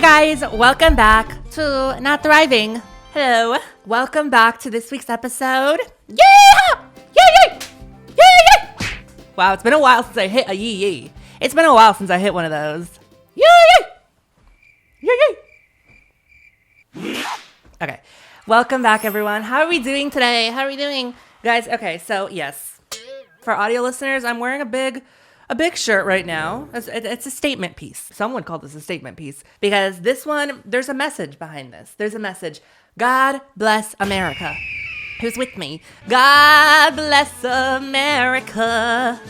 guys, welcome back to Not Thriving. Hello. Welcome back to this week's episode. Yeah! Yee Yee! Yee Yee! Wow, it's been a while since I hit a Yee Yee. It's been a while since I hit one of those. Yee Yee! Yee Yee! Okay. Welcome back, everyone. How are we doing today? How are we doing? Guys, okay, so yes. For audio listeners, I'm wearing a big shirt right now. It's a statement piece. Some would call this a statement piece because this one, there's a message behind this. There's a message. God bless America. Who's with me? God bless America,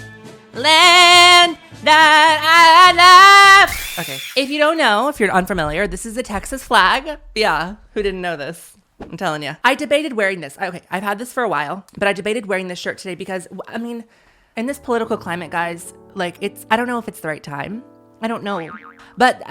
land that I love. Okay. If you don't know, if you're unfamiliar, this is the Texas flag. Yeah. Who didn't know this? I'm telling you. I debated wearing this. Okay. I've had this for a while, but I debated wearing this shirt today because, I mean, in this political climate, guys, like I don't know if it's the right time. I don't know. But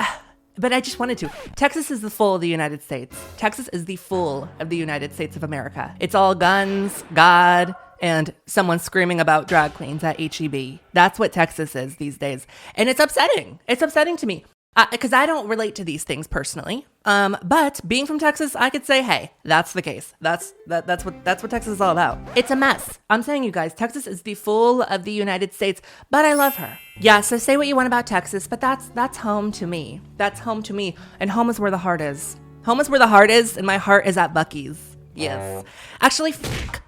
I just wanted to. Texas is the full of the United States. Texas is the full of the United States of America. It's all guns, God, and someone screaming about drag queens at HEB. That's what Texas is these days. And it's upsetting. It's upsetting to me. Because I don't relate to these things personally. But being from Texas, I could say, hey, that's the case. That's what Texas is all about. It's a mess. I'm saying, you guys, Texas is the full of the United States, but I love her. Yeah, so say what you want about Texas, but that's home to me. That's home to me. And home is where the heart is. Home is where the heart is, and my heart is at Buc-ee's. Yes. Actually,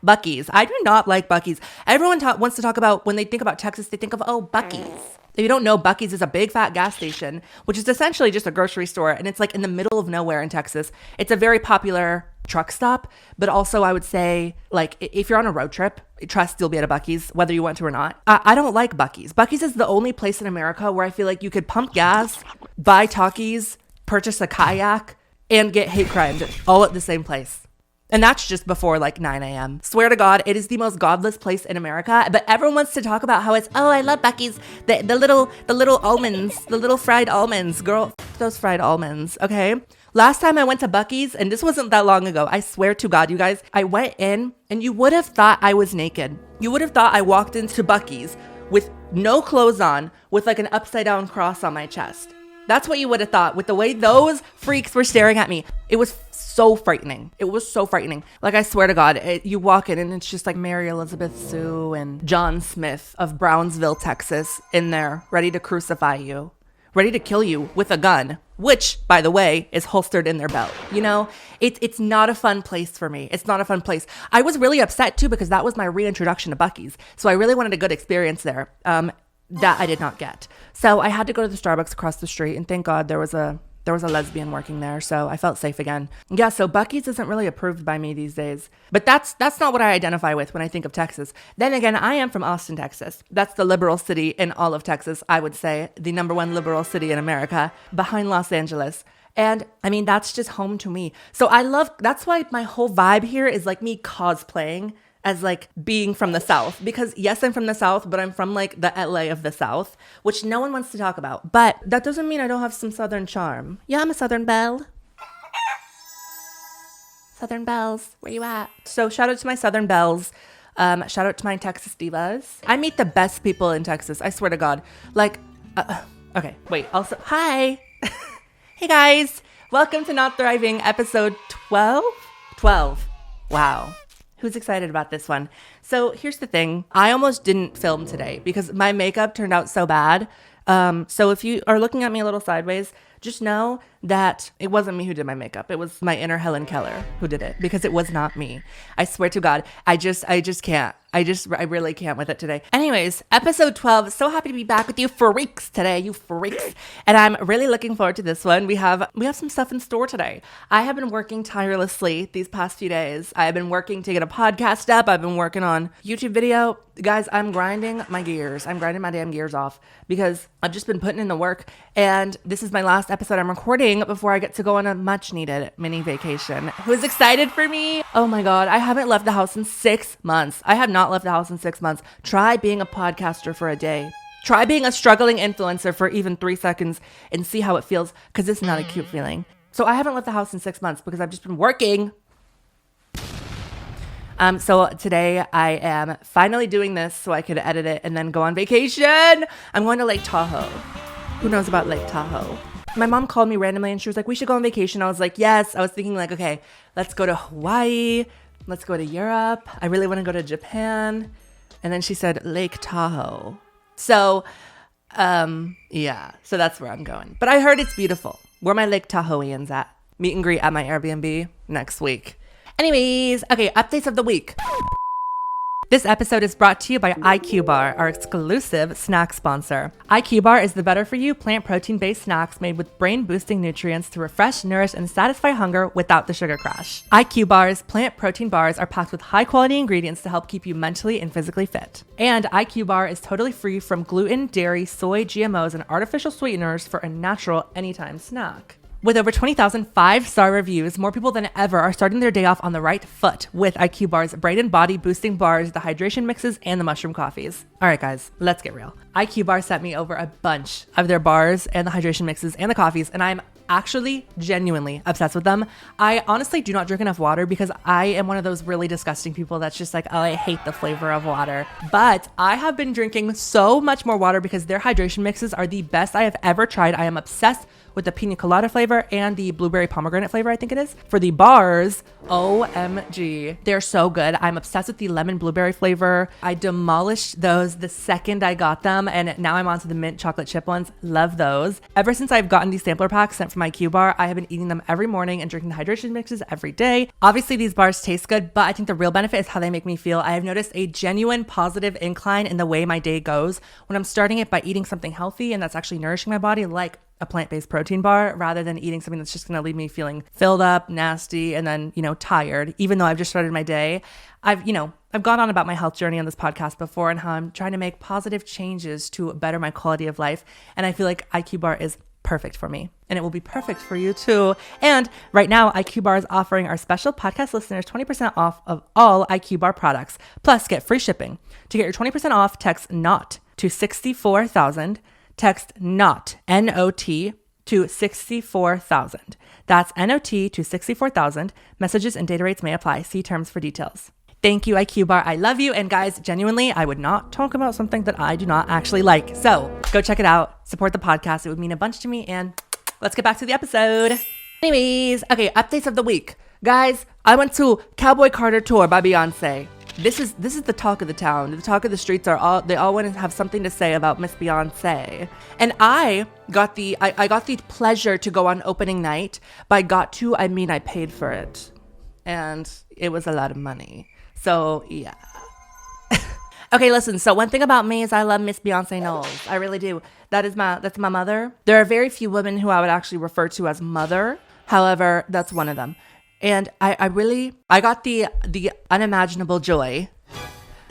Buc-ee's. I do not like Buc-ee's. Everyone wants to talk about, when they think about Texas, they think of, oh, Buc-ee's. If you don't know, Buc-ee's is a big fat gas station, which is essentially just a grocery store. And it's like in the middle of nowhere in Texas. It's a very popular truck stop. But also I would say, like, if you're on a road trip, trust you'll be at a Buc-ee's, whether you want to or not. I don't like Buc-ee's. Buc-ee's is the only place in America where I feel like you could pump gas, buy Takis, purchase a kayak, and get hate crimed all at the same place. And that's just before like 9 a.m. Swear to God, it is the most godless place in America. But everyone wants to talk about how it's, oh, I love Buc-ee's. The little almonds, the little fried almonds. Girl, those fried almonds, okay? Last time I went to Buc-ee's, and this wasn't that long ago, I swear to God, you guys, I went in and you would have thought I was naked. You would have thought I walked into Buc-ee's with no clothes on, with like an upside down cross on my chest. That's what you would have thought with the way those freaks were staring at me. It was so frightening. It was so frightening. Like, I swear to God, you walk in and it's just like Mary Elizabeth Sue and John Smith of Brownsville, Texas in there, ready to crucify you, ready to kill you with a gun, which, by the way, is holstered in their belt. You know, it's not a fun place for me. It's not a fun place. I was really upset too because that was my reintroduction to Buc-ee's. So I really wanted a good experience there. That I did not get. So I had to go to the Starbucks across the street, and thank God there was a lesbian working there, so I felt safe again. Yeah, so Buc-ee's isn't really approved by me these days. But that's not what I identify with when I think of Texas. Then again, I am from Austin, Texas. That's the liberal city in all of Texas, I would say. The number one liberal city in America, behind Los Angeles. And I mean, that's just home to me. So that's why my whole vibe here is like me cosplaying as like being from the South, because yes, I'm from the South, but I'm from like the LA of the South, which no one wants to talk about. But that doesn't mean I don't have some Southern charm. Yeah, I'm a Southern belle. Southern belles, where you at? So shout out to my Southern belles. Shout out to my Texas divas. I meet the best people in Texas. I swear to God. Like, okay, wait. Also, hi. Hey guys, welcome to Not Thriving, episode 12. 12. Wow. Who's excited about this one? So here's the thing. I almost didn't film today because my makeup turned out so bad. So if you are looking at me a little sideways, just know that it wasn't me who did my makeup. It was my inner Helen Keller who did it, because it was not me. I swear to God, I just can't. I really can't with it today. Anyways, episode 12. So happy to be back with you freaks today, you freaks. And I'm really looking forward to this one. We have some stuff in store today. I have been working tirelessly these past few days. I have been working to get a podcast up. I've been working on YouTube video. Guys, I'm grinding my gears. I'm grinding my damn gears off because I've just been putting in the work. And this is my last episode I'm recording before I get to go on a much needed mini vacation. Who's excited for me? Oh my God. I haven't left the house in 6 months. I have not left the house in 6 months. Try being a podcaster for a day. Try being a struggling influencer for even 3 seconds and see how it feels, because it's not a cute feeling. So I haven't left the house in 6 months because I've just been working. So today I am finally doing this so I could edit it and then go on vacation. I'm going to Lake Tahoe. Who knows about Lake Tahoe? My mom called me randomly and she was like, we should go on vacation. I was like, yes. I was thinking like, okay, let's go to Hawaii. Let's go to Europe. I really want to go to Japan. And then she said Lake Tahoe. So, yeah. So that's where I'm going. But I heard it's beautiful. Where are my Lake Tahoeans at? Meet and greet at my Airbnb next week. Anyways, okay, updates of the week. This episode is brought to you by IQ Bar, our exclusive snack sponsor. IQ Bar is the better-for-you plant protein-based snacks made with brain-boosting nutrients to refresh, nourish, and satisfy hunger without the sugar crash. IQ Bar's plant protein bars are packed with high-quality ingredients to help keep you mentally and physically fit. And IQ Bar is totally free from gluten, dairy, soy, GMOs, and artificial sweeteners for a natural anytime snack. With over 20,000 5-star reviews, more people than ever are starting their day off on the right foot with IQ Bar's brain and body boosting bars, the hydration mixes, and the mushroom coffees. All right, guys, let's get real. IQ Bar sent me over a bunch of their bars and the hydration mixes and the coffees, and I'm actually genuinely obsessed with them. I honestly do not drink enough water because I am one of those really disgusting people that's just like, oh, I hate the flavor of water. But I have been drinking so much more water because their hydration mixes are the best I have ever tried. I am obsessed with the pina colada flavor and the blueberry pomegranate flavor, I think it is. For the bars, OMG, they're so good. I'm obsessed with the lemon blueberry flavor. I demolished those the second I got them, and now I'm on to the mint chocolate chip ones. Love those. Ever since I've gotten these sampler packs sent from my Q Bar, I have been eating them every morning and drinking the hydration mixes every day. Obviously, these bars taste good, but I think the real benefit is how they make me feel. I have noticed a genuine positive incline in the way my day goes when I'm starting it by eating something healthy and that's actually nourishing my body, like a plant-based protein bar, rather than eating something that's just going to leave me feeling filled up, nasty, and then, tired. Even though I've just started my day, I've gone on about my health journey on this podcast before and how I'm trying to make positive changes to better my quality of life. And I feel like IQ Bar is perfect for me, and it will be perfect for you too. And right now, IQ Bar is offering our special podcast listeners 20% off of all IQ Bar products, plus get free shipping. To get your 20% off, text NOT to 64,000. Text NOT, N-O-T, to 64,000. That's N-O-T to 64,000. Messages and data rates may apply. See terms for details. Thank you, IQ Bar. I love you. And guys, genuinely, I would not talk about something that I do not actually like. So go check it out. Support the podcast. It would mean a bunch to me. And let's get back to the episode. Anyways, okay, updates of the week. Guys, I went to Cowboy Carter Tour by Beyonce. This is the talk of the town. The talk of the streets they all want to have something to say about Miss Beyonce. And I got the pleasure to go on opening night. By I paid for it. And it was a lot of money. So yeah. Okay, listen, so one thing about me is I love Miss Beyonce Knowles. I really do. That's my mother. There are very few women who I would actually refer to as mother. However, that's one of them. And I got the unimaginable joy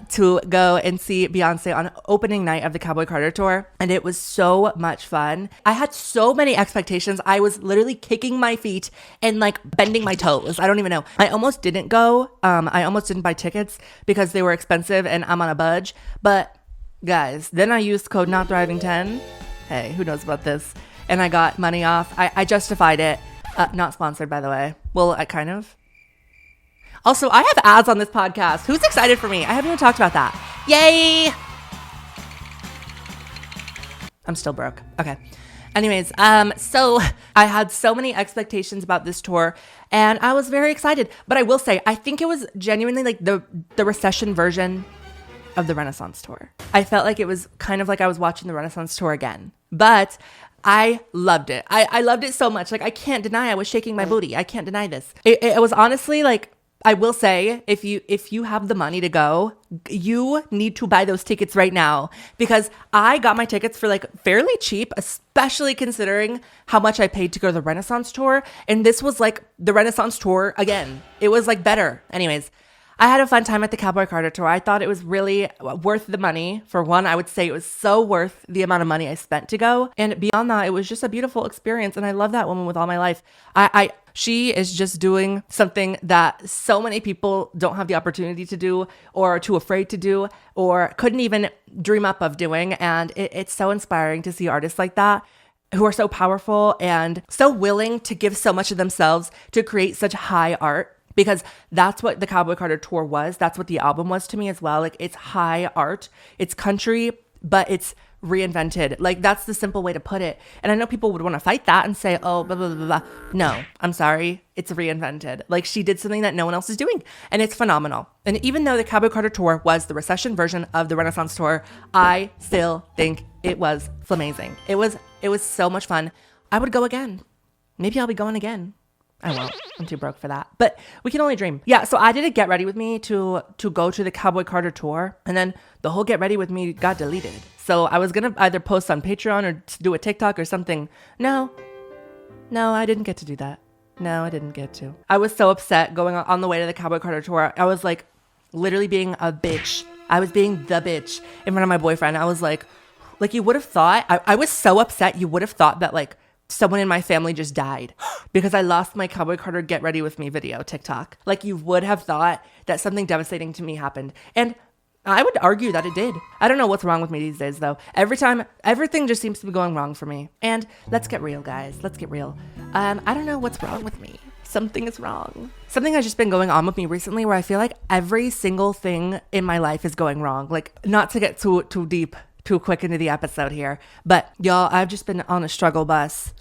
to go and see Beyonce on opening night of the Cowboy Carter Tour. And it was so much fun. I had so many expectations. I was literally kicking my feet and like bending my toes. I don't even know. I almost didn't go. I almost didn't buy tickets because they were expensive and I'm on a budge. But guys, then I used code NOTTHRIVING10. Hey, who knows about this? And I got money off. I justified it. Not sponsored, by the way. Well, I kind of. Also, I have ads on this podcast. Who's excited for me? I haven't even talked about that. Yay! I'm still broke. Okay. Anyways, so I had so many expectations about this tour and I was very excited. But I will say, I think it was genuinely like the recession version of the Renaissance tour. I felt like it was kind of like I was watching the Renaissance tour again. But I loved it. I loved it so much. Like, I can't deny I was shaking my booty. I can't deny this. It was honestly like, I will say, if you have the money to go, you need to buy those tickets right now, because I got my tickets for like fairly cheap, especially considering how much I paid to go to the Renaissance tour. And this was like the Renaissance tour again. It was like better. Anyways, I had a fun time at the Cowboy Carter Tour. I thought it was really worth the money. For one, I would say it was so worth the amount of money I spent to go. And beyond that, it was just a beautiful experience. And I love that woman with all my life. She is just doing something that so many people don't have the opportunity to do, or are too afraid to do, or couldn't even dream up of doing. And it's so inspiring to see artists like that, who are so powerful and so willing to give so much of themselves to create such high art. Because that's what the Cowboy Carter Tour was. That's what the album was to me as well. Like, it's high art. It's country, but it's reinvented. Like, that's the simple way to put it. And I know people would want to fight that and say, oh, blah, blah, blah, blah. No, I'm sorry. It's reinvented. Like, she did something that no one else is doing, and it's phenomenal. And even though the Cowboy Carter tour was the recession version of the Renaissance tour, I still think it was amazing. It was so much fun. I would go again. Maybe I'll be going again. I won't. I'm too broke for that. But we can only dream. Yeah, so I did a get ready with me to go to the Cowboy Carter tour. And then the whole get ready with me got deleted. So I was going to either post on Patreon or do a TikTok or something. No, I didn't get to do that. No, I didn't get to. I was so upset going on the way to the Cowboy Carter tour. I was like literally being a bitch. I was being the bitch in front of my boyfriend. I was like you would have thought, I was so upset. You would have thought that like someone in my family just died because I lost my Cowboy Carter Get Ready With Me video TikTok. Like, you would have thought that something devastating to me happened. And I would argue that it did. I don't know what's wrong with me these days, though. Every time, everything just seems to be going wrong for me. And let's get real, guys. Let's get real. I don't know what's wrong with me. Something is wrong. Something has just been going on with me recently where I feel like every single thing in my life is going wrong. Like, not to get too deep, too quick into the episode here, but y'all, I've just been on a struggle bus,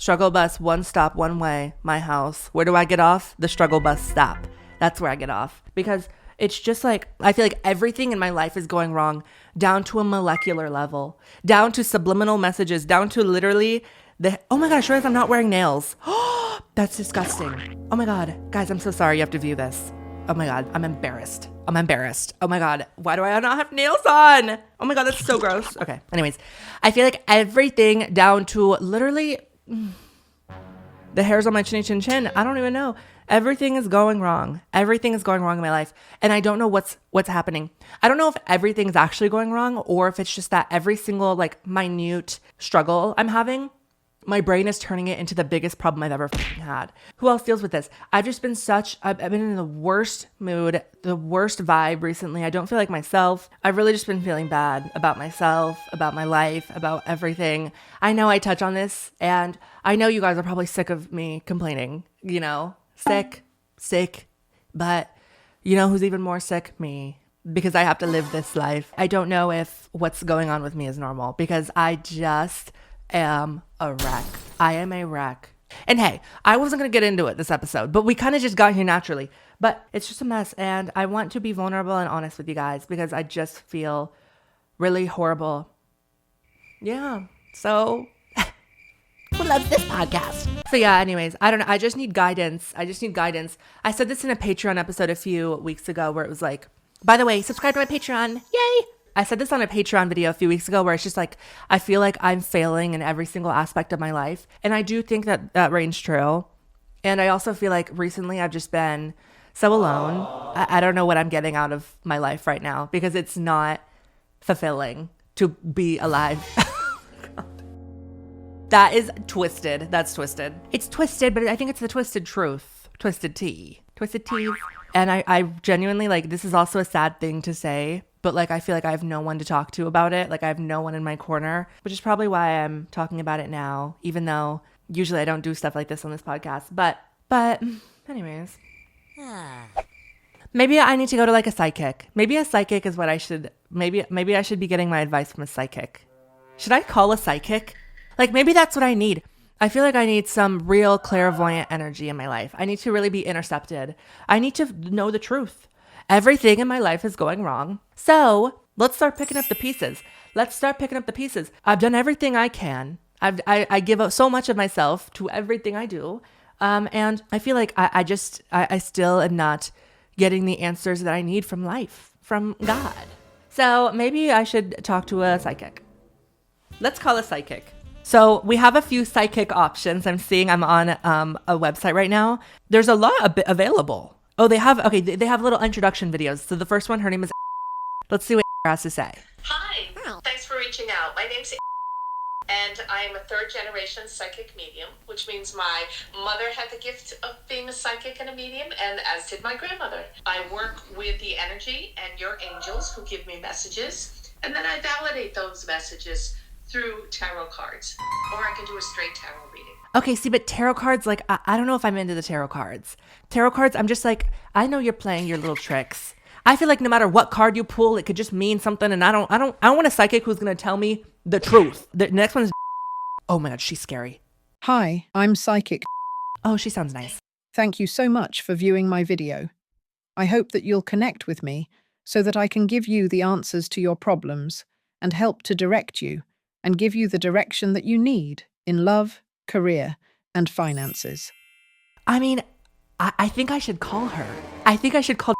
one stop, one way, my house. Where do I get off? The struggle bus stop. That's where I get off, because it's just like, I feel like everything in my life is going wrong, down to a molecular level, down to subliminal messages, down to literally oh my gosh, realize I'm not wearing nails. That's disgusting. Oh my God, guys, I'm so sorry you have to view this. Oh my God, I'm embarrassed. Oh my God, why do I not have nails on? Oh my God, that's so gross. Okay, anyways, I feel like everything down to literally the hairs on my chin. I don't even know. Everything is going wrong. Everything is going wrong in my life. And I don't know what's happening. I don't know if everything's actually going wrong or if it's just that every single like minute struggle I'm having, my brain is turning it into the biggest problem I've ever had. Who else deals with this? I've been in the worst mood, the worst vibe recently. I don't feel like myself. I've really just been feeling bad about myself, about my life, about everything. I know I touch on this, and I know you guys are probably sick of me complaining, sick, but you know who's even more sick? Me. Because I have to live this life. I don't know if what's going on with me is normal, because I just am a wreck. I am a wreck. And hey, I wasn't going to get into it this episode, but we kind of just got here naturally. But it's just a mess, and I want to be vulnerable and honest with you guys because I just feel really horrible. Yeah. So who loves this podcast? So yeah, anyways, I don't know. I just need guidance. I said this in a Patreon episode a few weeks ago where it was like, by the way, subscribe to my Patreon. Yay! I said this on a Patreon video a few weeks ago where it's just like, I feel like I'm failing in every single aspect of my life. And I do think that reigns true. And I also feel like recently I've just been so alone. I don't know what I'm getting out of my life right now because it's not fulfilling to be alive. That is twisted. That's twisted. It's twisted, but I think it's the twisted truth. Twisted tea. And I genuinely, like, this is also a sad thing to say, but like, I feel like I have no one to talk to about it. Like, I have no one in my corner, which is probably why I'm talking about it now, even though usually I don't do stuff like this on this podcast. But anyways, maybe I need to go to like a psychic. Maybe a psychic is what I should, maybe I should be getting my advice from a psychic. Should I call a psychic? Like, maybe that's what I need. I feel like I need some real clairvoyant energy in my life. I need to really be intercepted. I need to know the truth. Everything in my life is going wrong. So let's start picking up the pieces. I've done everything I can. I give up so much of myself to everything I do. And I feel like I still am not getting the answers that I need from life, from God. So maybe I should talk to a psychic. Let's call a psychic. So we have a few psychic options. I'm on a website right now. There's a lot available. Oh, they have little introduction videos. So the first one, her name is. Let's see what has to say. Hi, thanks for reaching out. My name's and I'm a third-generation psychic medium, which means my mother had the gift of being a psychic and a medium, and as did my grandmother. I work with the energy and your angels who give me messages, and then I validate those messages through tarot cards, or I can do a straight tarot reading. Okay, see, but tarot cards, like, I don't know if I'm into the tarot cards. Tarot cards, I'm just like, I know you're playing your little tricks. I feel like no matter what card you pull, it could just mean something, and I don't want a psychic who's gonna tell me the truth. The next one is, oh my God, she's scary. Hi, I'm Psychic. Oh, she sounds nice. Thank you so much for viewing my video. I hope that you'll connect with me so that I can give you the answers to your problems and help to direct you and give you the direction that you need in love, career, and finances. I mean, I think I should call her. I think I should call.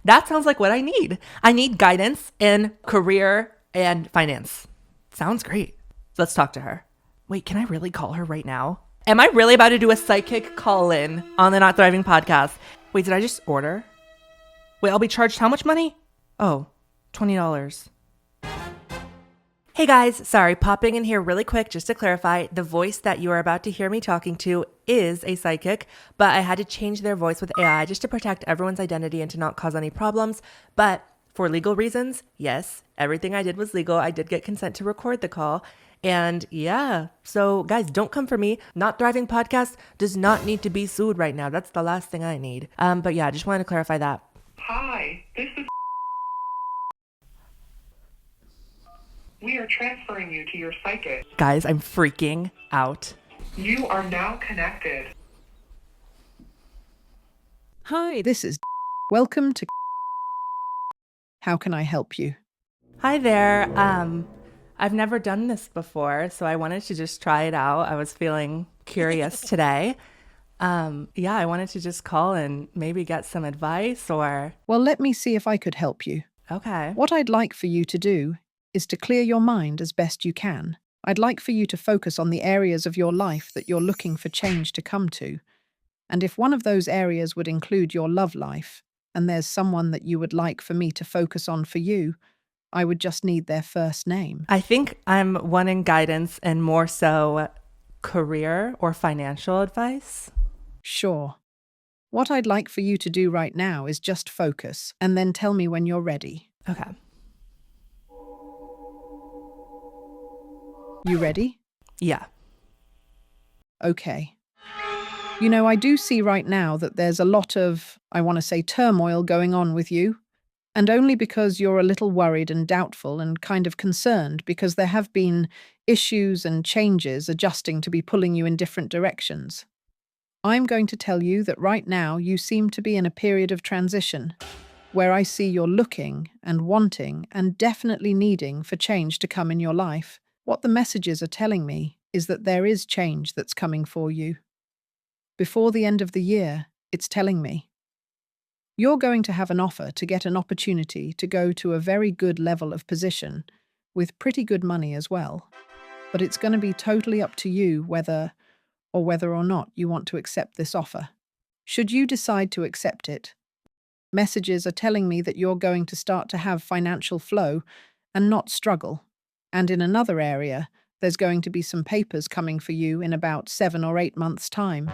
That sounds like what I need. I need guidance in career and finance. Sounds great. Let's talk to her. Wait, can I really call her right now? Am I really about to do a psychic call-in on the Not Thriving podcast? Wait, did I just order? Wait, I'll be charged how much money? Oh, $20. Hey guys, sorry, popping in here really quick just to clarify, the voice that you are about to hear me talking to is a psychic, but I had to change their voice with AI just to protect everyone's identity and to not cause any problems. But for legal reasons, yes, everything I did was legal. I did get consent to record the call. And yeah, so guys, don't come for me. Not Thriving Podcast does not need to be sued right now. That's the last thing I need. But yeah, I just wanted to clarify that. Hi, this is... We are transferring you to your psychic. Guys, I'm freaking out. You are now connected. Hi, this is Welcome to How can I help you? Hi there. I've never done this before, so I wanted to just try it out. I was feeling curious today. Yeah, I wanted to just call and maybe get some advice or... Well, let me see if I could help you. Okay. What I'd like for you to do is to clear your mind as best you can. I'd like for you to focus on the areas of your life that you're looking for change to come to. And if one of those areas would include your love life, and there's someone that you would like for me to focus on for you, I would just need their first name. I think I'm wanting guidance and more so career or financial advice. Sure. What I'd like for you to do right now is just focus, and then tell me when you're ready. Okay. You ready? Yeah. Okay. You know, I do see right now that there's a lot of, I want to say, turmoil going on with you. And only because you're a little worried and doubtful and kind of concerned because there have been issues and changes adjusting to be pulling you in different directions. I'm going to tell you that right now you seem to be in a period of transition where I see you're looking and wanting and definitely needing for change to come in your life. What the messages are telling me is that there is change that's coming for you. Before the end of the year, it's telling me you're going to have an offer to get an opportunity to go to a very good level of position with pretty good money as well. But it's going to be totally up to you whether or not you want to accept this offer. Should you decide to accept it, messages are telling me that you're going to start to have financial flow and not struggle. And in another area, there's going to be some papers coming for you in about 7 or 8 months' time.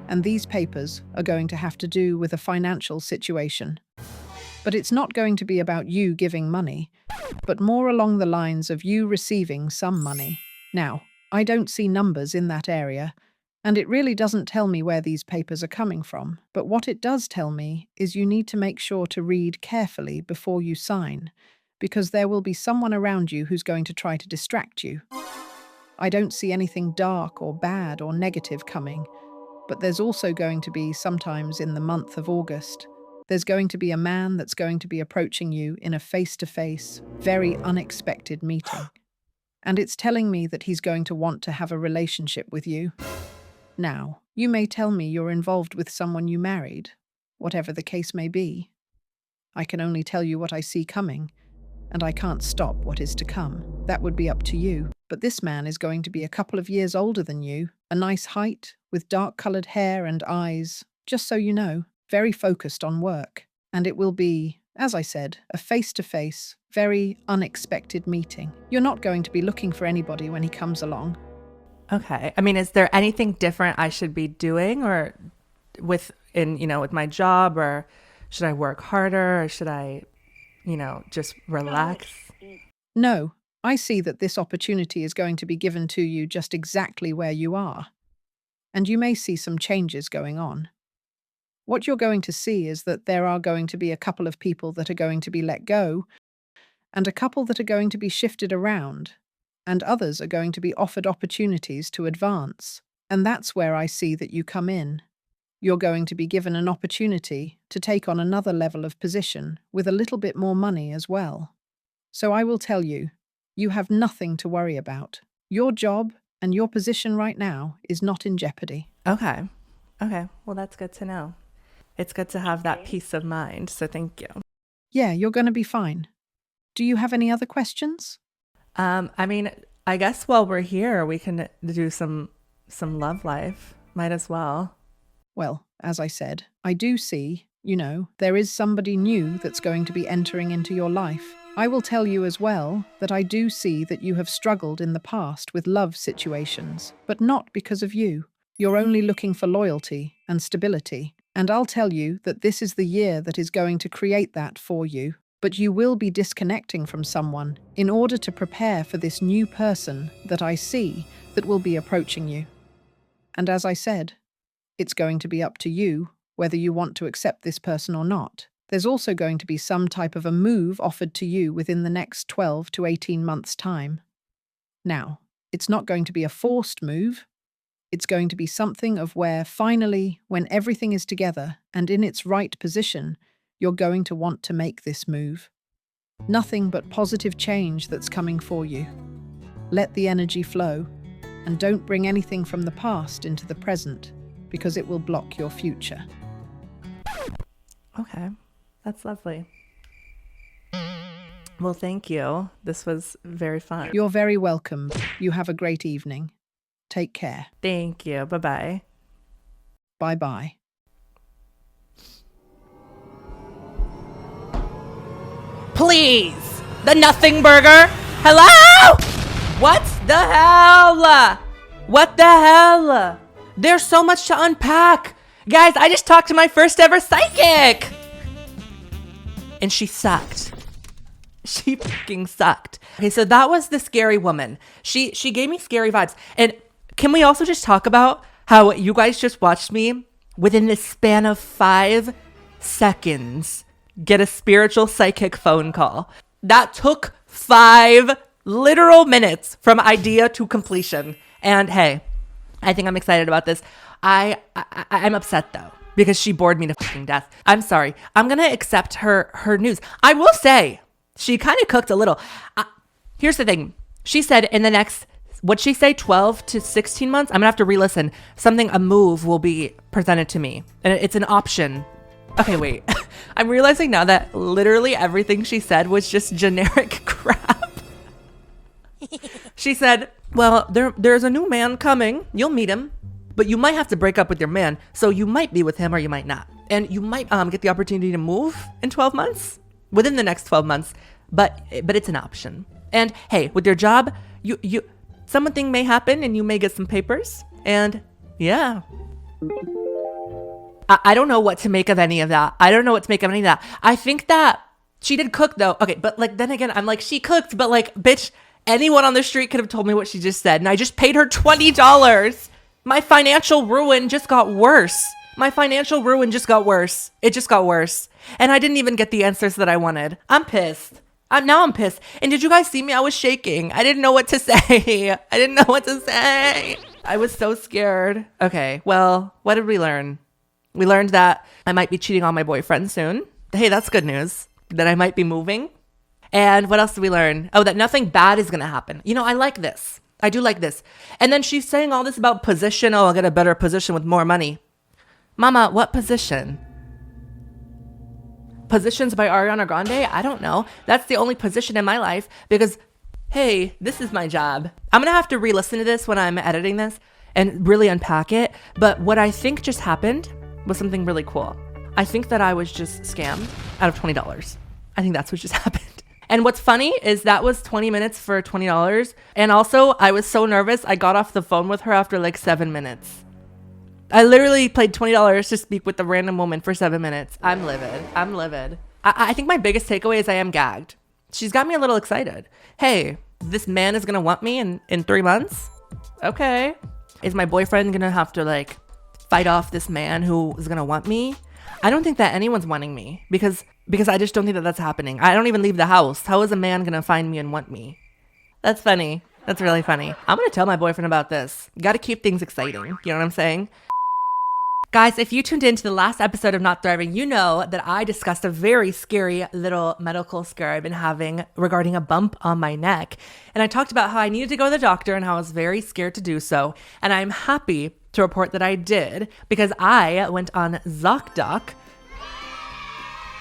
And these papers are going to have to do with a financial situation. But it's not going to be about you giving money, but more along the lines of you receiving some money. Now, I don't see numbers in that area, and it really doesn't tell me where these papers are coming from. But what it does tell me is you need to make sure to read carefully before you sign, because there will be someone around you who's going to try to distract you. I don't see anything dark or bad or negative coming. But there's also going to be, sometimes in the month of August, there's going to be a man that's going to be approaching you in a face-to-face, very unexpected meeting. And it's telling me that he's going to want to have a relationship with you. Now, you may tell me you're involved with someone you married, whatever the case may be. I can only tell you what I see coming, and I can't stop what is to come. That would be up to you. But this man is going to be a couple of years older than you, a nice height, with dark-colored hair and eyes, just so you know, very focused on work. And it will be, as I said, a face-to-face, very unexpected meeting. You're not going to be looking for anybody when he comes along. Okay. I mean, is there anything different I should be doing or with my job, or should I work harder, or should I, just relax? No, I see that this opportunity is going to be given to you just exactly where you are. And you may see some changes going on. What you're going to see is that there are going to be a couple of people that are going to be let go, and a couple that are going to be shifted around. and others are going to be offered opportunities to advance. And that's where I see that you come in. You're going to be given an opportunity to take on another level of position with a little bit more money as well. So I will tell you, you have nothing to worry about. Your job and your position right now is not in jeopardy. Okay. Okay. Well, that's good to know. It's good to have that peace of mind. So thank you. Yeah, you're going to be fine. Do you have any other questions? I mean, I guess while we're here, we can do some love life. Might as well. Well, as I said, I do see, there is somebody new that's going to be entering into your life. I will tell you as well that I do see that you have struggled in the past with love situations, but not because of you. You're only looking for loyalty and stability. And I'll tell you that this is the year that is going to create that for you. But you will be disconnecting from someone in order to prepare for this new person that I see that will be approaching you. And as I said, it's going to be up to you whether you want to accept this person or not. There's also going to be some type of a move offered to you within the next 12 to 18 months' time. Now, it's not going to be a forced move. It's going to be something of where finally, when everything is together and in its right position, you're going to want to make this move. Nothing but positive change that's coming for you. Let the energy flow, and don't bring anything from the past into the present, because it will block your future. Okay. That's lovely. Well, thank you. This was very fun. You're very welcome. You have a great evening. Take care. Thank you. Bye-bye. Bye-bye. Please! The nothing burger? Hello? What the hell? What the hell? There's so much to unpack. Guys, I just talked to my first ever psychic. And she sucked. She fucking sucked. Okay, so that was the scary woman. She gave me scary vibes. And can we also just talk about how you guys just watched me within the span of 5 seconds get a spiritual psychic phone call? That took 5 literal minutes from idea to completion. And hey, I think I'm excited about this. I'm upset though, because she bored me to fucking death. I'm sorry. I'm going to accept her news. I will say she kind of cooked a little. Here's the thing. She said in the next, what'd she say, 12 to 16 months? I'm going to have to re-listen. A move will be presented to me. And it's an option. Okay, wait. I'm realizing now that literally everything she said was just generic crap. She said, well, there's a new man coming. You'll meet him, but you might have to break up with your man. So you might be with him or you might not. And you might get the opportunity to move in 12 months, within the next 12 months, but it's an option. And hey, with your job, you something may happen and you may get some papers. And yeah. I don't know what to make of any of that. I think that she did cook though. Okay, but then again, I'm like, she cooked, but bitch, anyone on the street could have told me what she just said. And I just paid her $20. My financial ruin just got worse. It just got worse. And I didn't even get the answers that I wanted. I'm pissed. Now I'm pissed. And did you guys see me? I was shaking. I didn't know what to say. I was so scared. Okay, well, what did we learn? We learned that I might be cheating on my boyfriend soon. Hey, that's good news. That I might be moving. And what else did we learn? Oh, that nothing bad is going to happen. I like this. I do like this. And then she's saying all this about position. Oh, I'll get a better position with more money. Mama, what position? Positions by Ariana Grande? I don't know. That's the only position in my life because, hey, this is my job. I'm going to have to re-listen to this when I'm editing this and really unpack it. But what I think just happened was something really cool. I think that I was just scammed out of $20. I think that's what just happened. And what's funny is that was 20 minutes for $20. And also, I was so nervous, I got off the phone with her after 7 minutes. I literally paid $20 to speak with a random woman for 7 minutes. I'm livid. I think my biggest takeaway is I am gagged. She's got me a little excited. Hey, this man is going to want me in 3 months? Okay. Is my boyfriend going to have to fight off this man who is going to want me? I don't think that anyone's wanting me because I just don't think that that's happening. I don't even leave the house. How is a man going to find me and want me? That's funny. That's really funny. I'm gonna tell my boyfriend about this. Gotta keep things exciting. You know what I'm saying? Guys, if you tuned into the last episode of Not Thriving, you know that I discussed a very scary little medical scare I've been having regarding a bump on my neck. And I talked about how I needed to go to the doctor and how I was very scared to do so. And I'm happy to report that I did, because I went on ZocDoc.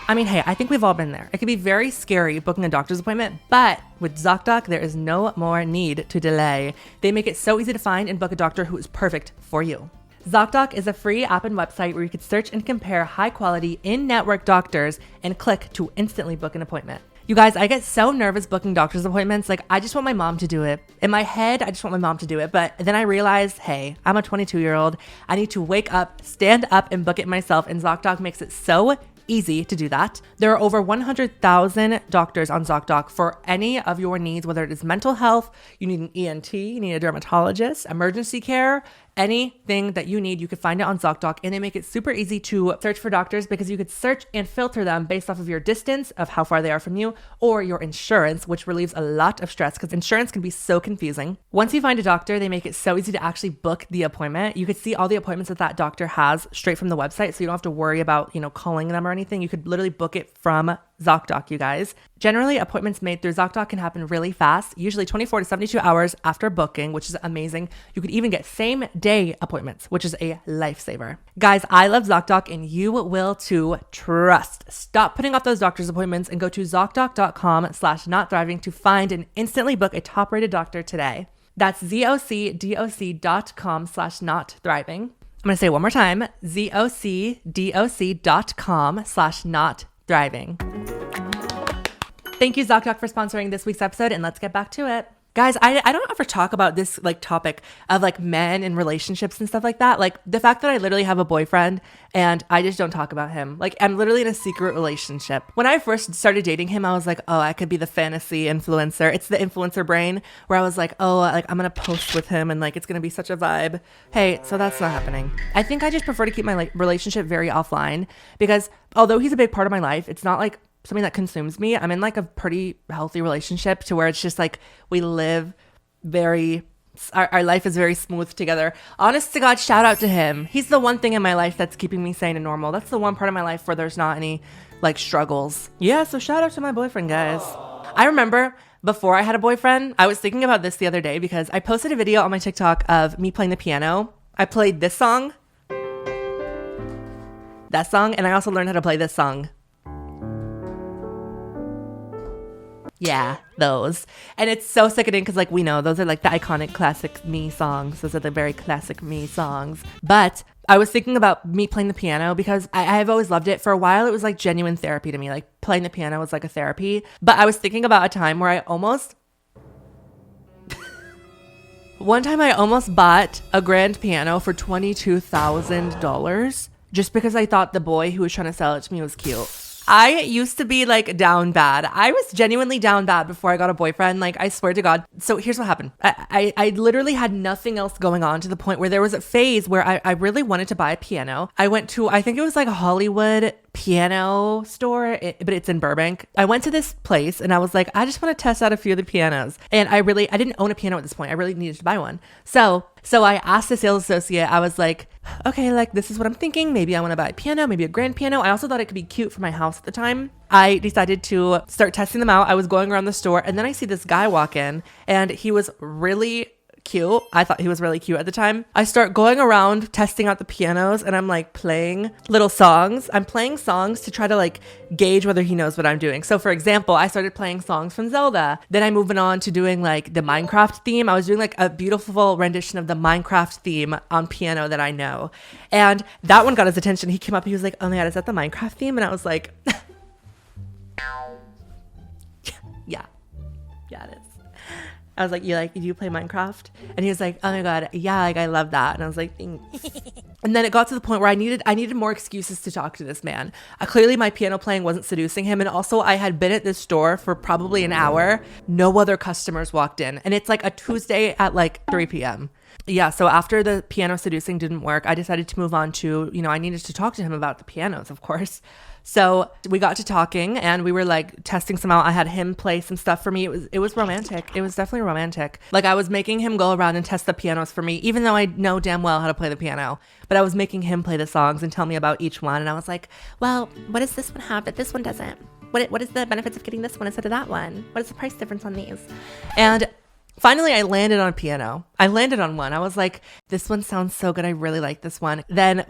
I mean, hey, I think we've all been there. It can be very scary booking a doctor's appointment, but with ZocDoc, there is no more need to delay. They make it so easy to find and book a doctor who is perfect for you. ZocDoc is a free app and website where you can search and compare high-quality in-network doctors and click to instantly book an appointment. You guys, I get so nervous booking doctor's appointments. Like, I just want my mom to do it. In my head, I just want my mom to do it. But then I realized, hey, I'm a 22-year-old. I need to wake up, stand up, and book it myself. And ZocDoc makes it so easy to do that. There are over 100,000 doctors on ZocDoc for any of your needs, whether it is mental health, you need an ENT, you need a dermatologist, emergency care, anything that you need, you can find it on ZocDoc. And they make it super easy to search for doctors because you could search and filter them based off of your distance of how far they are from you or your insurance, which relieves a lot of stress because insurance can be so confusing. Once you find a doctor, they make it so easy to actually book the appointment. You could see all the appointments that that doctor has straight from the website, so you don't have to worry about, calling them or anything. You could literally book it from ZocDoc, you guys. Generally, appointments made through ZocDoc can happen really fast, usually 24 to 72 hours after booking, which is amazing. You could even get same day appointments, which is a lifesaver. Guys, I love ZocDoc and you will too. Trust. Stop putting off those doctor's appointments and go to ZocDoc.com/notthriving to find and instantly book a top-rated doctor today. That's ZocDoc.com/notthriving. I'm going to say it one more time, ZocDoc.com/notthriving. Thank you, ZocDoc, for sponsoring this week's episode, and let's get back to it. Guys, I don't ever talk about this topic of men and relationships and stuff like that. Like the fact that I literally have a boyfriend and I just don't talk about him. Like I'm literally in a secret relationship. When I first started dating him, I was like, oh, I could be the fantasy influencer. It's the influencer brain where I was like, oh, I'm going to post with him and it's going to be such a vibe. Hey, so that's not happening. I think I just prefer to keep my relationship very offline because although he's a big part of my life, it's not something that consumes me. I'm in a pretty healthy relationship to where it's just we live our life is very smooth together. Honest to God, shout out to him. He's the one thing in my life that's keeping me sane and normal. That's the one part of my life where there's not any struggles. Yeah, so shout out to my boyfriend, guys. I remember before I had a boyfriend, I was thinking about this the other day because I posted a video on my TikTok of me playing the piano. I played this song, that song, and I also learned how to play this song. Yeah, those. And it's so sickening because we know those are the iconic classic me songs. Those are the very classic me songs. But I was thinking about me playing the piano because I've always loved it. For a while, it was genuine therapy to me. Playing the piano was a therapy. But I was thinking about a time where one time I almost bought a grand piano for $22,000 just because I thought the boy who was trying to sell it to me was cute. I used to be down bad. I was genuinely down bad before I got a boyfriend. I swear to God. So here's what happened. I literally had nothing else going on to the point where there was a phase where I really wanted to buy a piano. I went to, I think it was a Hollywood piano store, but it's in Burbank. I went to this place and I was like, I just want to test out a few of the pianos. And I didn't own a piano at this point. I really needed to buy one. So I asked the sales associate, I was like, okay, this is what I'm thinking. Maybe I want to buy a piano, maybe a grand piano. I also thought it could be cute for my house at the time. I decided to start testing them out. I was going around the store and then I see this guy walk in and he was really cute. I thought he was really cute at the time. I start going around testing out the pianos and I'm playing little songs. I'm playing songs to try to gauge whether he knows what I'm doing. So for example, I started playing songs from Zelda. Then I moved on to doing the Minecraft theme. I was doing a beautiful rendition of the Minecraft theme on piano that I know. And that one got his attention. He came up, he was like, oh my God, is that the Minecraft theme? And I was like, yeah, it is. I was like, do you play Minecraft? And he was like, oh my God, yeah, I love that. And I was like, thanks. And then it got to the point where I needed more excuses to talk to this man. Clearly my piano playing wasn't seducing him. And also I had been at this store for probably an hour. No other customers walked in. And it's a Tuesday at 3 p.m. Yeah, so after the piano seducing didn't work, I decided to move on to, I needed to talk to him about the pianos, of course. So we got to talking and we were like testing some out. I had him play some stuff for me. It was romantic. It was definitely romantic. Like I was making him go around and test the pianos for me, even though I know damn well how to play the piano. But I was making him play the songs and tell me about each one. And I was like, well, what does this one have that this one doesn't? What is the benefits of getting this one instead of that one? What is the price difference on these? And finally, I landed on piano. I landed on one. I was like, this one sounds so good. I really like this one. Then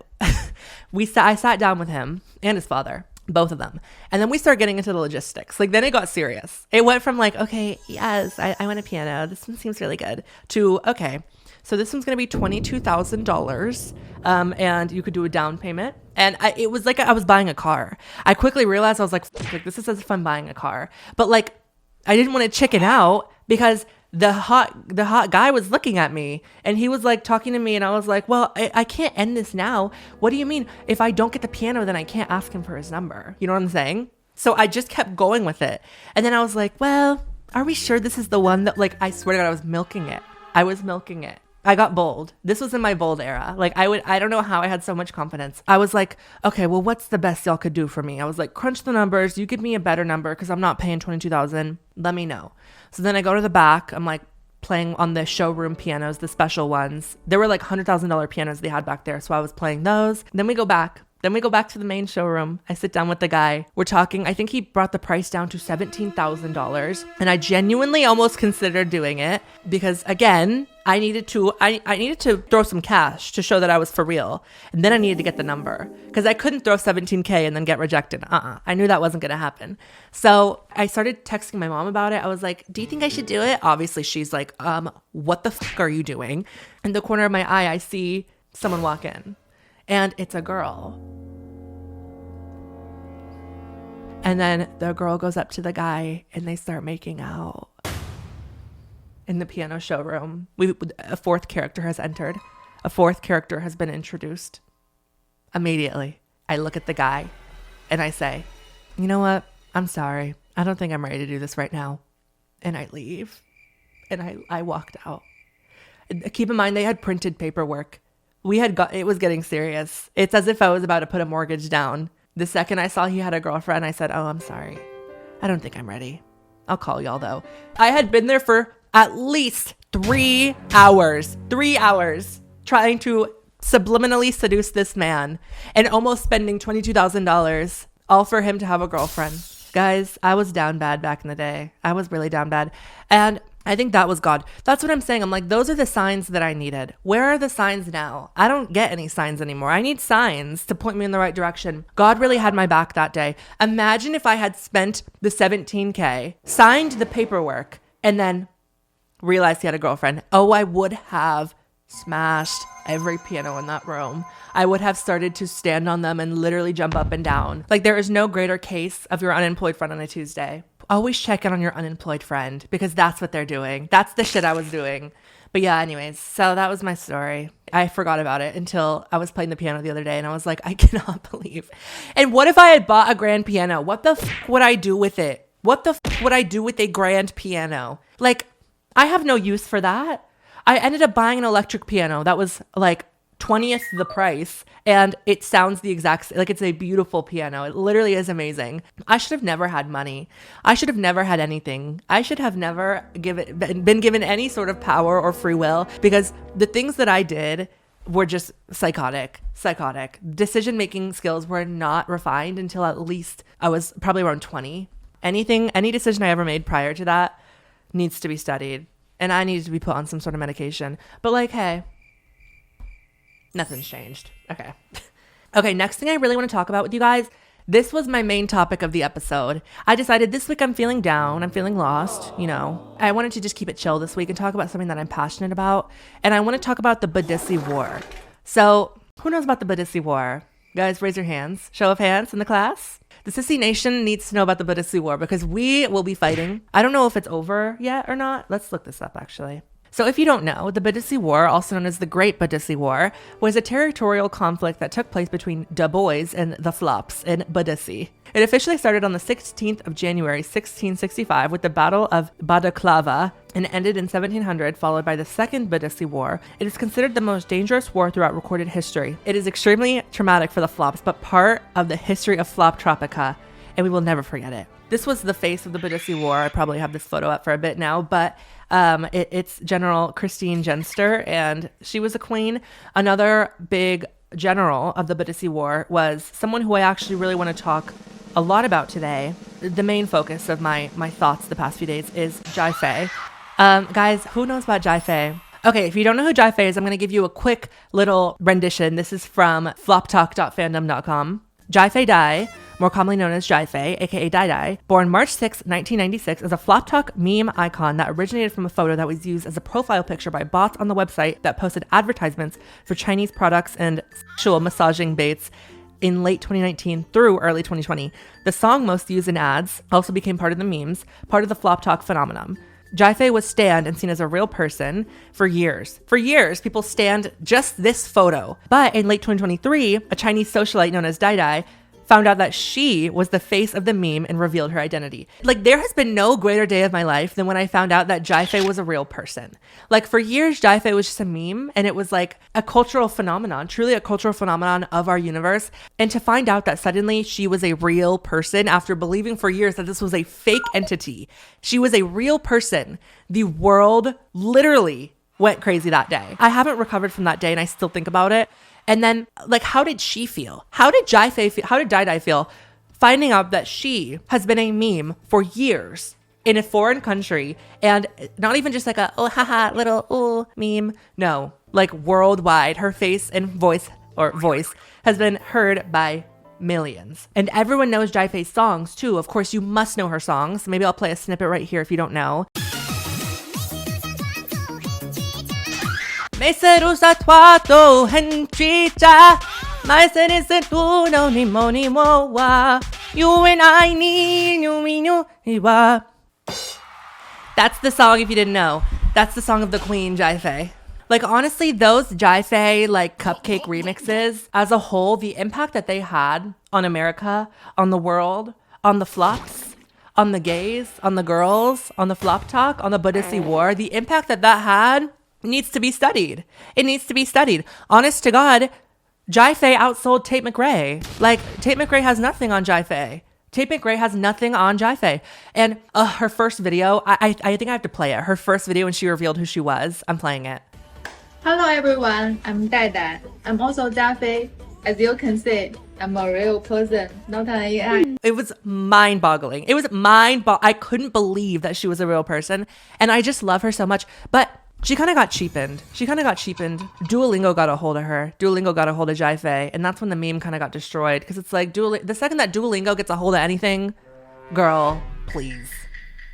I sat down with him and his father, both of them. And then we started getting into the logistics. Like then it got serious. It went from like, okay, yes, I want a piano. This one seems really good to, okay, so this one's going to be $22,000. And you could do a down payment. And it was like I was buying a car. I quickly realized I was like, this is as if I'm buying a car. But like, I didn't want to chicken out because the hot guy was looking at me and he was like talking to me and I was like, well, I can't end this now. What do you mean? If I don't get the piano, then I can't ask him for his number. You know what I'm saying? So I just kept going with it. And then I was like, well, are we sure this is the one that, like, I swear to God, I was milking it. I got bold. This was in my bold era. Like I don't know how I had so much confidence. I was like, okay, well, what's the best y'all could do for me? I was like, crunch the numbers. You give me a better number because I'm not paying $22,000. Let me know. So then I go to the back. I'm like playing on the showroom pianos, the special ones. There were like $100,000 pianos they had back there. So I was playing those. Then we go back to the main showroom. I sit down with the guy. We're talking. I think he brought the price down to $17,000. And I genuinely almost considered doing it because, again, I needed to throw some cash to show that I was for real. And then I needed to get the number because I couldn't throw $17K and then get rejected. I knew that wasn't going to happen. So I started texting my mom about it. I was like, do you think I should do it? Obviously, she's like, what the fuck are you doing? In the corner of my eye, I see someone walk in and it's a girl. And then the girl goes up to the guy and they start making out. In the piano showroom, a fourth character has entered. A fourth character has been introduced. Immediately, I look at the guy and I say, you know what? I'm sorry. I don't think I'm ready to do this right now. And I leave. And I walked out. Keep in mind, they had printed paperwork. It was getting serious. It's as if I was about to put a mortgage down. The second I saw he had a girlfriend, I said, oh, I'm sorry. I don't think I'm ready. I'll call y'all though. I had been there for at least 3 hours trying to subliminally seduce this man and almost spending $22,000 all for him to have a girlfriend. Guys, I was down bad back in the day. I was really down bad. And I think that was God. That's what I'm saying. I'm like, those are the signs that I needed. Where are the signs now? I don't get any signs anymore. I need signs to point me in the right direction. God really had my back that day. Imagine if I had spent the $17K, signed the paperwork, and then realized he had a girlfriend. Oh, I would have smashed every piano in that room. I would have started to stand on them and literally jump up and down. Like there is no greater case of your unemployed friend on a Tuesday. Always check in on your unemployed friend because that's what they're doing. That's the shit I was doing. But yeah, anyways, so that was my story. I forgot about it until I was playing the piano the other day and I was like, I cannot believe. And what if I had bought a grand piano? What the f would I do with it? What the f would I do with a grand piano? Like, I have no use for that. I ended up buying an electric piano that was like 20th the price and it sounds the exact like it's a beautiful piano. It literally is amazing. I should have never had money. I should have never had anything. I should have never been given any sort of power or free will because the things that I did were just psychotic. Decision-making skills were not refined until at least I was probably around 20. Any decision I ever made prior to that needs to be studied and I needed to be put on some sort of medication. But like, hey, nothing's changed. Okay. Okay, next thing I really want to talk about with you guys, this was my main topic of the episode. I decided this week I'm feeling down, I'm feeling lost, I wanted to just keep it chill this week and talk about something that I'm passionate about. And I want to talk about the Badissi War. So, who knows about the Badissi War? Guys, raise your hands. Show of hands in the class. The Sissy Nation needs to know about the Badissi War because we will be fighting. I don't know if it's over yet or not. Let's look this up, actually. So if you don't know, the Badissi War, also known as the Great Badissi War, was a territorial conflict that took place between the Boys and the Flops in Badissi. It officially started on the 16th of January, 1665, with the Battle of Badaklava. and ended in 1700, followed by the Second Badissi War. It is considered the most dangerous war throughout recorded history. It is extremely traumatic for the flops, but part of the history of flop tropica, and we will never forget it. This was the face of the Badissi War. I probably have this photo up for a bit now, but it's General Christine Genster, and she was a queen. Another big general of the Badissi War was someone who I actually really want to talk a lot about today. The main focus of my thoughts the past few days is Jai Fei. Guys, who knows about Jai Fei? Okay, if you don't know who Jai Fei is, I'm going to give you a quick little rendition. This is from floptalk.fandom.com. Jai Fei Dai, more commonly known as Jai Fei, aka Dai Dai, born March 6, 1996, is a flop talk meme icon that originated from a photo that was used as a profile picture by bots on the website that posted advertisements for Chinese products and sexual massaging baits in late 2019 through early 2020. The song most used in ads also became part of the memes, part of the flop talk phenomenon. Jai Fei was stanned and seen as a real person for years. For years, people stanned just this photo. But in late 2023, a Chinese socialite known as Dai Dai found out that she was the face of the meme and revealed her identity. Like, there has been no greater day of my life than when I found out that Jai Fei was a real person. Like, for years, Jai Fei was just a meme, and it was like a cultural phenomenon, truly a cultural phenomenon of our universe. And to find out that suddenly she was a real person after believing for years that this was a fake entity, she was a real person, the world literally went crazy that day. I haven't recovered from that day, and I still think about it. And then, like, how did she feel? How did Jai Fei feel? How did Dai Dai feel finding out that she has been a meme for years in a foreign country, and not even just like a, oh, haha, little, oh, meme. No, like worldwide, her face and voice has been heard by millions. And everyone knows Jai Fei's songs too. Of course, you must know her songs. Maybe I'll play a snippet right here if you don't know. That's the song if you didn't know. That's the song of the queen, Jai Fei. Like, honestly, those Jai Fei, like, cupcake remixes, as a whole, the impact that they had on America, on the world, on the flops, on the gays, on the girls, on the flop talk, on the Badissi War, the impact that that had needs to be studied. It needs to be studied. Honest to God, Jai Fei outsold Tate McRae. Like, Tate McRae has nothing on Jai Fei. Tate McRae has nothing on Jai Fei. And her first video, I think I have to play it. Her first video when she revealed who she was. I'm playing it. Hello everyone, I'm Dai Dai. I'm also Jia Fei. As you can see, I'm a real person, not an AI. It was mind-boggling. I couldn't believe that she was a real person. And I just love her so much. But she kind of got cheapened. Duolingo got a hold of her. Duolingo got a hold of Jai Fei. And that's when the meme kind of got destroyed. Because it's like, the second that Duolingo gets a hold of anything, girl, please.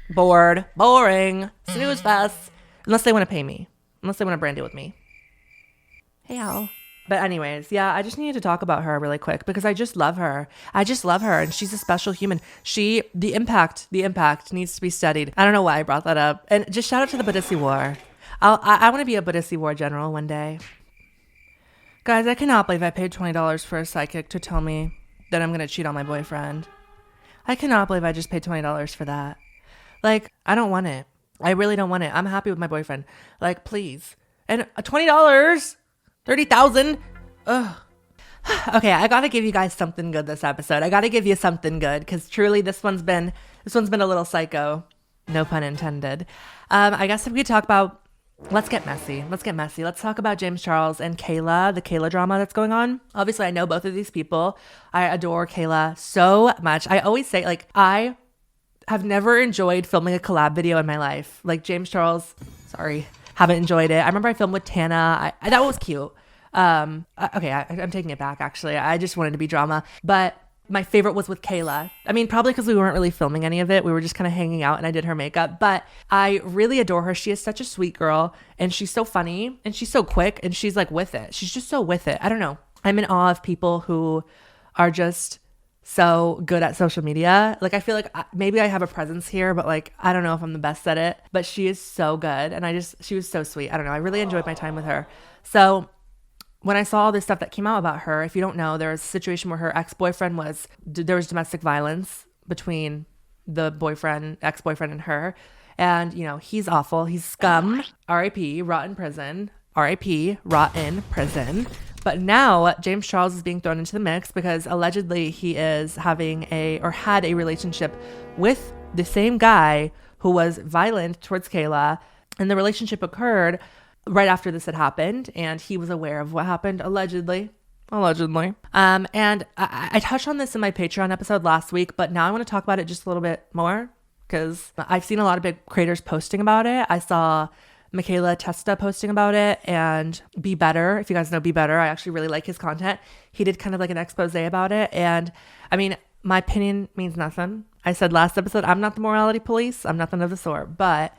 Bored. Boring. Snooze fest. Unless they want to pay me. Unless they want to brand deal with me. Hey, y'all. But anyways, yeah, I just needed to talk about her really quick because I just love her. And she's a special human. The impact needs to be studied. I don't know why I brought that up. And just shout out to the Badissi War. I want to be a Badissi War general one day. Guys, I cannot believe I paid $20 for a psychic to tell me that I'm going to cheat on my boyfriend. I cannot believe I just paid $20 for that. Like, I don't want it. I really don't want it. I'm happy with my boyfriend. Like, please. And $20, 30,000. Ugh. Okay, I gotta give you guys something good this episode. I gotta give you something good because truly this one's been a little psycho. No pun intended. I guess if we could talk about, let's get messy. Let's talk about James Charles and Kayla, the Kayla drama that's going on. Obviously, I know both of these people. I adore Kayla so much. I always say, like, I have never enjoyed filming a collab video in my life. Like, James Charles, sorry, haven't enjoyed it. I remember I filmed with Tana. That was cute. I'm taking it back, actually. I just wanted to be drama. But my favorite was with Kayla. I mean, probably because we weren't really filming any of it. We were just kind of hanging out and I did her makeup. But I really adore her. She is such a sweet girl and she's so funny and she's so quick and she's like with it. She's just so with it. I don't know. I'm in awe of people who are just so good at social media. Like, I feel like maybe I have a presence here, but like, I don't know if I'm the best at it, but she is so good. And she was so sweet. I don't know. I really enjoyed my time with her. So when I saw all this stuff that came out about her, if you don't know, there was a situation where her ex-boyfriend there was domestic violence between the ex-boyfriend and her. And, you know, he's awful. He's scum. R.I.P. Rot in prison. R.I.P. Rot in prison. But now James Charles is being thrown into the mix because allegedly he is having had a relationship with the same guy who was violent towards Kayla. And the relationship occurred right after this had happened. And he was aware of what happened, allegedly. And I touched on this in my Patreon episode last week, but now I want to talk about it just a little bit more because I've seen a lot of big creators posting about it. I saw Michaela Testa posting about it, and Be Better. If you guys know Be Better, I actually really like his content. He did kind of like an expose about it. And I mean, my opinion means nothing. I said last episode, I'm not the morality police. I'm nothing of the sort, but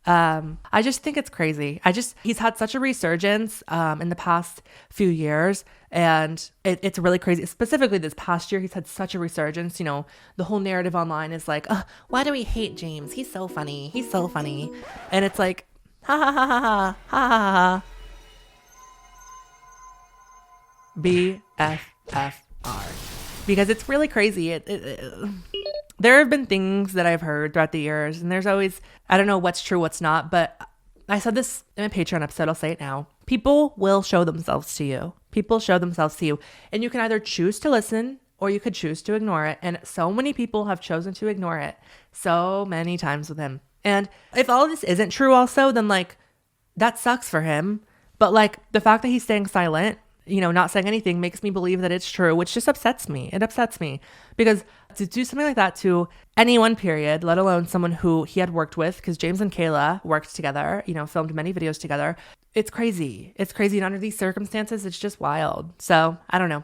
I just think it's crazy. He's had such a resurgence in the past few years, and it's really crazy. Specifically this past year, he's had such a resurgence. You know, the whole narrative online is like, why do we hate James? He's so funny. And it's like, ha ha ha ha ha ha ha ha. BFFR. Because it's really crazy. There have been things that I've heard throughout the years, and there's always, I don't know what's true, what's not, but I said this in a Patreon episode, I'll say it now. People will show themselves to you. People show themselves to you, and you can either choose to listen or you could choose to ignore it. And so many people have chosen to ignore it so many times with him. And if all of this isn't true also, then like that sucks for him. But like the fact that he's staying silent, you know, not saying anything makes me believe that it's true, which just upsets me. It upsets me because to do something like that to anyone, period, let alone someone who he had worked with, because James and Kayla worked together, you know, filmed many videos together. It's crazy. It's crazy. And under these circumstances, it's just wild. So I don't know.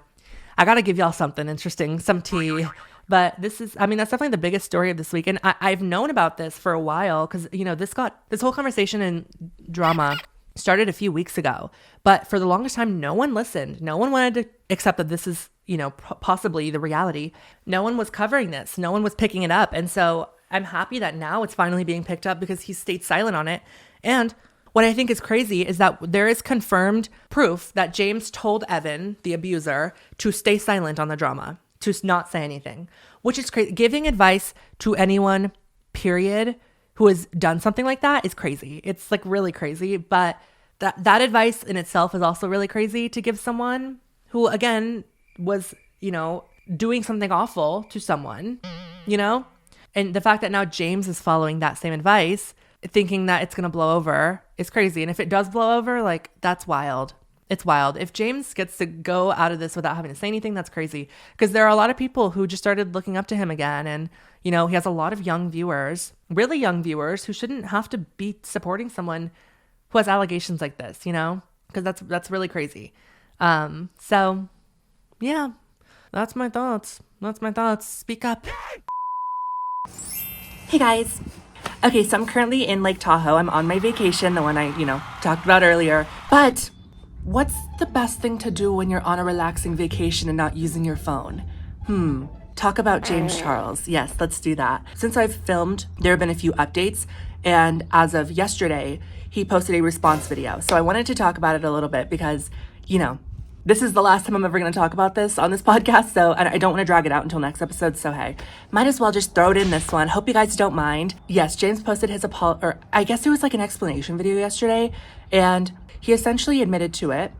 I got to give y'all something interesting, some tea. But that's definitely the biggest story of this week. And I've known about this for a while because, you know, this whole conversation and drama started a few weeks ago. But for the longest time, no one listened. No one wanted to accept that this is, you know, possibly the reality. No one was covering this. No one was picking it up. And so I'm happy that now it's finally being picked up because he stayed silent on it. And what I think is crazy is that there is confirmed proof that James told Evan, the abuser, to stay silent on the drama, to not say anything, which is crazy. Giving advice to anyone, period, who has done something like that is crazy. It's like really crazy. But that advice in itself is also really crazy to give someone who, again, was, you know, doing something awful to someone, you know? And the fact that now James is following that same advice, thinking that it's going to blow over, is crazy. And if it does blow over, like, that's wild. It's wild. If James gets to go out of this without having to say anything, that's crazy. Because there are a lot of people who just started looking up to him again. And, you know, he has a lot of young viewers, really young viewers, who shouldn't have to be supporting someone who has allegations like this, you know? Because that's really crazy. So, yeah, that's my thoughts. Speak up. Hey, guys. Okay, so I'm currently in Lake Tahoe. I'm on my vacation, the one I, you know, talked about earlier. But what's the best thing to do when you're on a relaxing vacation and not using your phone? Talk about James Charles. Yes, let's do that. Since I've filmed, there have been a few updates. And as of yesterday, he posted a response video. So I wanted to talk about it a little bit because, you know, this is the last time I'm ever going to talk about this on this podcast. So I don't want to drag it out until next episode. So, hey, might as well just throw it in this one. Hope you guys don't mind. Yes, James posted his or I guess it was like an explanation video yesterday. And he essentially admitted to it.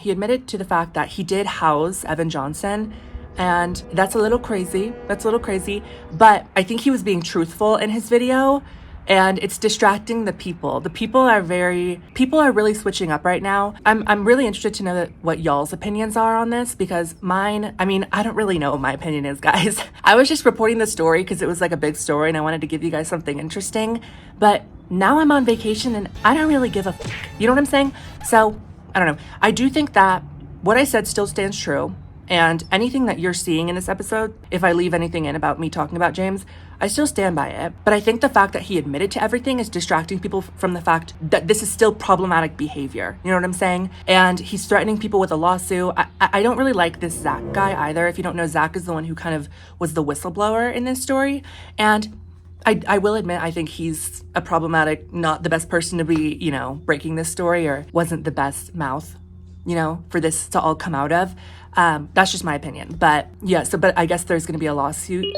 He admitted to the fact that he did house Evan Johnson. And that's a little crazy. But I think he was being truthful in his video. And it's distracting the people. The people are really switching up right now. I'm really interested to know what y'all's opinions are on this because mine, I don't really know what my opinion is, guys. I was just reporting the story because it was like a big story and I wanted to give you guys something interesting. But now I'm on vacation and I don't really give a fuck. You know what I'm saying? So, I don't know. I do think that what I said still stands true. And anything that you're seeing in this episode, if I leave anything in about me talking about James, I still stand by it. But I think the fact that he admitted to everything is distracting people from the fact that this is still problematic behavior. You know what I'm saying? And he's threatening people with a lawsuit. I don't really like this Zach guy either. If you don't know, Zach is the one who kind of was the whistleblower in this story. And I will admit, I think he's a problematic, not the best person to be, you know, breaking this story or wasn't the best mouth, you know, for this to all come out of. That's just my opinion. But yeah, but I guess there's going to be a lawsuit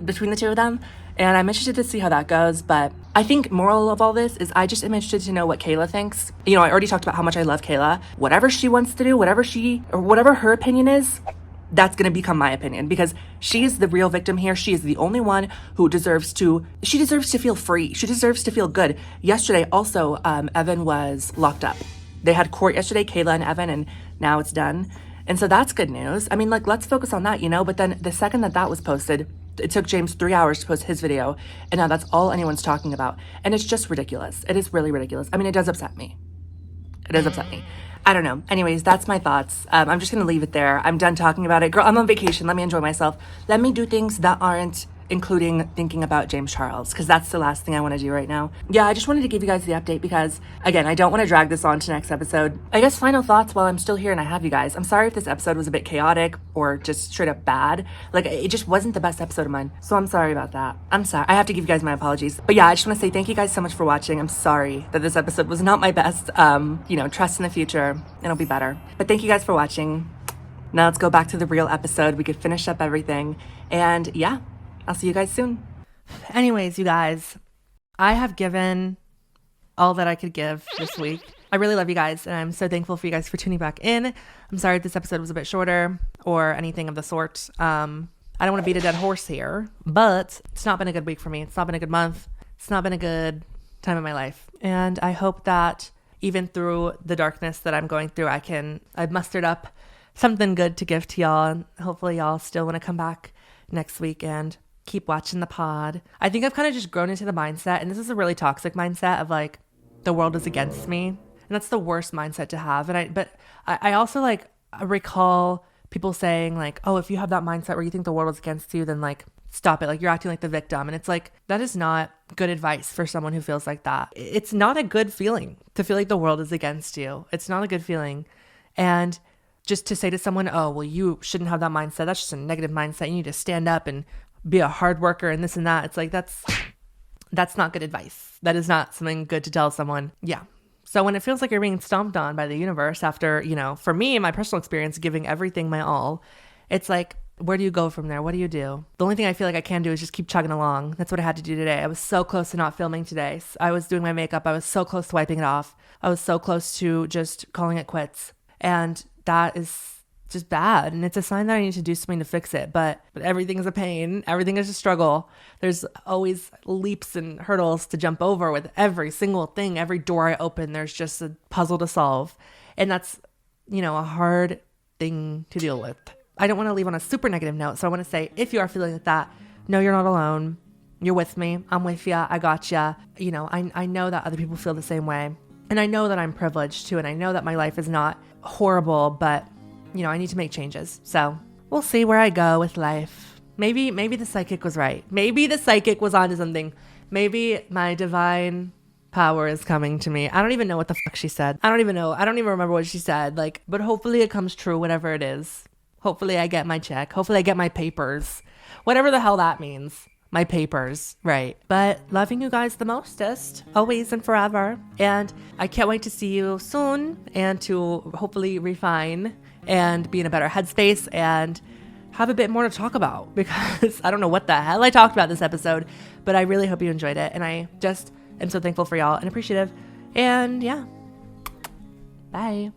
between the two of them. And I'm interested to see how that goes. But I think moral of all this is I just am interested to know what Kayla thinks. You know, I already talked about how much I love Kayla. Whatever she wants to do, whatever her opinion is, that's going to become my opinion, because she's the real victim here. She is the only one who deserves to feel free. She deserves to feel good. Yesterday also, Evan was locked up. They had court yesterday, Kayla and Evan, and now it's done. And so that's good news. I mean, like, let's focus on that, you know? But then the second that was posted, it took James 3 hours to post his video, and now that's all anyone's talking about. And it's just ridiculous. It is really ridiculous. I mean, it does upset me. It does upset me. I don't know. Anyways, that's my thoughts. I'm just going to leave it there. I'm done talking about it. Girl, I'm on vacation. Let me enjoy myself. Let me do things that aren't including thinking about James Charles, because that's the last thing I want to do right now. Yeah, I just wanted to give you guys the update because, again, I don't want to drag this on to next episode. I guess final thoughts while I'm still here and I have you guys. I'm sorry if this episode was a bit chaotic or just straight up bad. Like, it just wasn't the best episode of mine. So I'm sorry about that. I'm sorry. I have to give you guys my apologies. But yeah, I just want to say thank you guys so much for watching. I'm sorry that this episode was not my best. You know, trust in the future. It'll be better. But thank you guys for watching. Now let's go back to the real episode. We could finish up everything. And yeah, I'll see you guys soon. Anyways, you guys, I have given all that I could give this week. I really love you guys, and I'm so thankful for you guys for tuning back in. I'm sorry if this episode was a bit shorter or anything of the sort. I don't want to beat a dead horse here, but it's not been a good week for me. It's not been a good month. It's not been a good time in my life. And I hope that even through the darkness that I'm going through, I've mustered up something good to give to y'all. And hopefully y'all still want to come back next week and keep watching the pod. I think I've kind of just grown into the mindset, and this is a really toxic mindset of like, the world is against me. And that's the worst mindset to have. But I also like recall people saying like, oh, if you have that mindset where you think the world is against you, then like, stop it. Like, you're acting like the victim. And it's like, that is not good advice for someone who feels like that. It's not a good feeling to feel like the world is against you. It's not a good feeling. And just to say to someone, oh, well, you shouldn't have that mindset. That's just a negative mindset. You need to stand up and be a hard worker and this and that. It's like, that's not good advice. That is not something good to tell someone. Yeah. So when it feels like you're being stomped on by the universe after, you know, for me, in my personal experience, giving everything my all, it's like, where do you go from there? What do you do? The only thing I feel like I can do is just keep chugging along. That's what I had to do today. I was so close to not filming today. I was doing my makeup. I was so close to wiping it off. I was so close to just calling it quits. And that is just bad. And it's a sign that I need to do something to fix it. But everything is a pain. Everything is a struggle. There's always leaps and hurdles to jump over with every single thing. Every door I open, there's just a puzzle to solve. And that's, you know, a hard thing to deal with. I don't want to leave on a super negative note. So I want to say, if you are feeling like that, no, you're not alone. You're with me. I'm with you. I got you. You know, I know that other people feel the same way. And I know that I'm privileged too. And I know that my life is not horrible, but you know, I need to make changes. So we'll see where I go with life. Maybe the psychic was right. Maybe the psychic was onto something. Maybe my divine power is coming to me. I don't even know what the fuck she said. I don't even know. I don't even remember what she said. Like, but hopefully it comes true, whatever it is. Hopefully I get my check. Hopefully I get my papers. Whatever the hell that means. My papers, right. But loving you guys the mostest, always and forever. And I can't wait to see you soon and to hopefully refine and be in a better headspace and have a bit more to talk about, because I don't know what the hell I talked about this episode, but I really hope you enjoyed it. And I just am so thankful for y'all and appreciative. And yeah, bye.